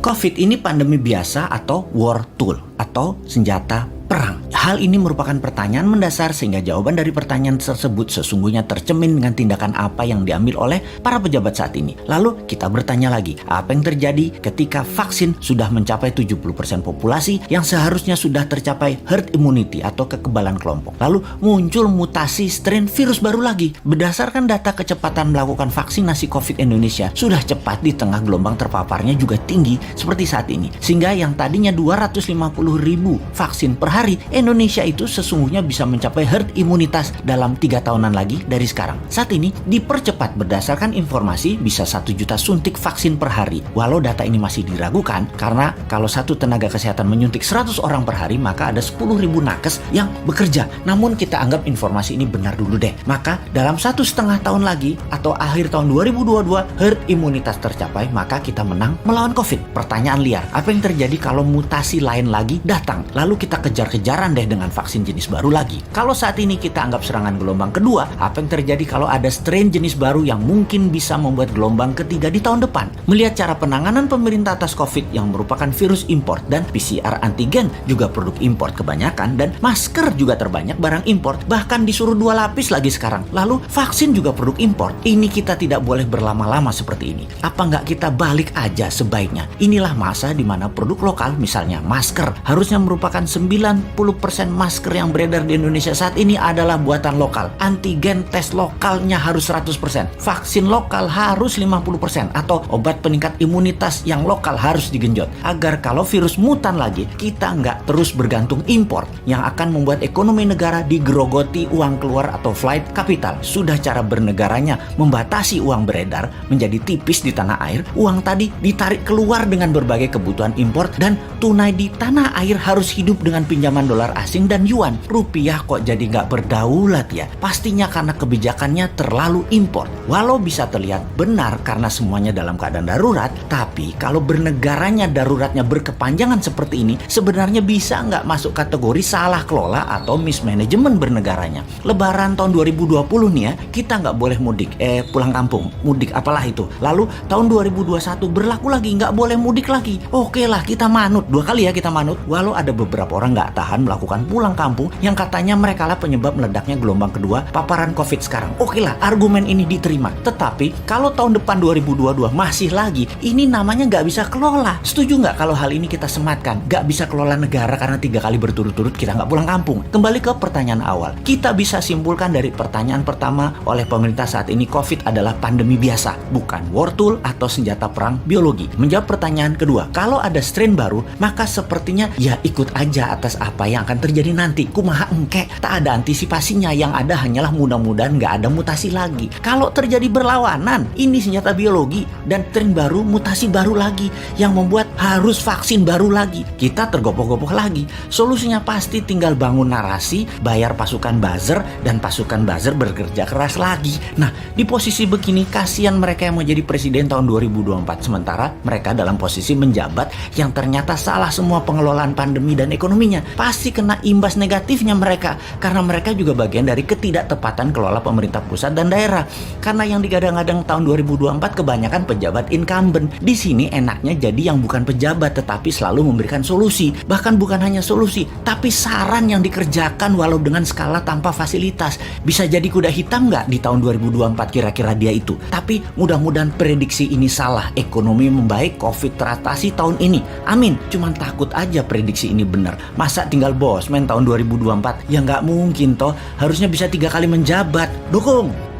COVID ini pandemi biasa atau war tool atau senjata perang. Hal ini merupakan pertanyaan mendasar sehingga jawaban dari pertanyaan tersebut sesungguhnya tercermin dengan tindakan apa yang diambil oleh para pejabat saat ini. Lalu kita bertanya lagi, apa yang terjadi ketika vaksin sudah mencapai 70% populasi yang seharusnya sudah tercapai herd immunity atau kekebalan kelompok. Lalu muncul mutasi strain virus baru lagi. Berdasarkan data kecepatan melakukan vaksinasi COVID Indonesia sudah cepat di tengah gelombang terpaparnya juga tinggi seperti saat ini. Sehingga yang tadinya 250.000 vaksin per hari, Indonesia itu sesungguhnya bisa mencapai herd imunitas dalam 3 tahunan lagi dari sekarang. Saat ini dipercepat berdasarkan informasi bisa 1 juta suntik vaksin per hari. Walau data ini masih diragukan karena kalau satu tenaga kesehatan menyuntik 100 orang per hari maka ada 10.000 nakes yang bekerja. Namun kita anggap informasi ini benar dulu deh. Maka dalam 1,5 tahun lagi atau akhir tahun 2022 herd imunitas tercapai maka kita menang melawan COVID. Pertanyaan liar, apa yang terjadi kalau mutasi lain lagi datang? Lalu kita kejar-kejaran deh dengan vaksin jenis baru lagi. Kalau saat ini kita anggap serangan gelombang kedua, apa yang terjadi kalau ada strain jenis baru yang mungkin bisa membuat gelombang ketiga di tahun depan? Melihat cara penanganan pemerintah atas COVID yang merupakan virus import dan PCR antigen juga produk import kebanyakan dan masker juga terbanyak barang import, bahkan disuruh 2 lapis lagi sekarang. Lalu vaksin juga produk import. Ini kita tidak boleh berlama-lama seperti ini. Apa nggak kita balik aja sebaiknya? Inilah masa di mana produk lokal, misalnya masker, harusnya merupakan 90% masker yang beredar di Indonesia saat ini adalah buatan lokal. Antigen tes lokalnya harus 100%. Vaksin lokal harus 50%. Atau obat peningkat imunitas yang lokal harus digenjot. Agar kalau virus mutan lagi, kita nggak terus bergantung impor yang akan membuat ekonomi negara digerogoti uang keluar atau flight capital. Sudah cara bernegaranya membatasi uang beredar menjadi tipis di tanah air, uang tadi ditarik keluar dengan berbagai kebutuhan impor dan tunai di tanah air harus hidup dengan pinjaman dolar asing dan yuan. Rupiah kok jadi nggak berdaulat ya? Pastinya karena kebijakannya terlalu impor. Walau bisa terlihat benar karena semuanya dalam keadaan darurat, tapi kalau bernegaranya daruratnya berkepanjangan seperti ini, sebenarnya bisa nggak masuk kategori salah kelola atau mismanagement bernegaranya. Lebaran tahun 2020 nih ya, kita nggak boleh mudik, pulang kampung, mudik apalah itu. Lalu tahun 2021 berlaku lagi, nggak boleh mudik lagi. Oke lah, kita manut, 2 kali ya kita manut. Walau ada beberapa orang nggak tahan melakukan pulang kampung yang katanya mereka lah penyebab meledaknya gelombang kedua paparan COVID sekarang. Oke lah, argumen ini diterima. Tetapi kalau tahun depan 2022 masih lagi, ini namanya nggak bisa kelola. Setuju nggak kalau hal ini kita sematkan? Nggak bisa kelola negara karena 3 kali berturut-turut kita nggak pulang kampung. Kembali ke pertanyaan awal. Kita bisa simpulkan dari pertanyaan pertama oleh pemerintah saat ini, COVID adalah pandemi biasa, bukan war tool atau senjata perang biologi. Menjawab pertanyaan kedua, kalau ada strain baru, maka sepertinya ya ikut aja atas apa yang akan terjadi nanti. Kumaha engke, tak ada antisipasinya, yang ada hanyalah mudah-mudahan nggak ada mutasi lagi. Kalau terjadi berlawanan, ini senjata biologi dan strain baru, mutasi baru lagi yang membuat harus vaksin baru lagi. Kita tergopoh-gopoh lagi. Solusinya pasti tinggal bangun narasi, bayar pasukan buzzer, dan pasukan buzzer bekerja keras lagi. Nah, di posisi begini kasihan mereka yang mau jadi presiden tahun 2024, sementara mereka dalam posisi menjabat yang ternyata salah semua pengelolaan pandemi dan ekonominya. Pasti kena imbas negatifnya mereka karena mereka juga bagian dari ketidaktepatan kelola pemerintah pusat dan daerah. Karena yang digadang-gadang tahun 2024 kebanyakan pejabat incumbent. Di sini enaknya jadi yang bukan pejabat tetapi selalu memberikan solusi. Bahkan bukan hanya solusi, tapi saran yang dikerjakan walau dengan skala tanpa fasilitas. Bisa jadi kuda hitam nggak di tahun 2024 kira-kira dia itu. Tapi mudah-mudahan prediksi ini salah. Ekonomi membaik, COVID teratasi tahun ini. Amin. Cuman takut aja prediksi ini benar. Masa tinggal bosman tahun 2024? Ya nggak mungkin toh. Harusnya bisa 3 kali menjabat. Dukung!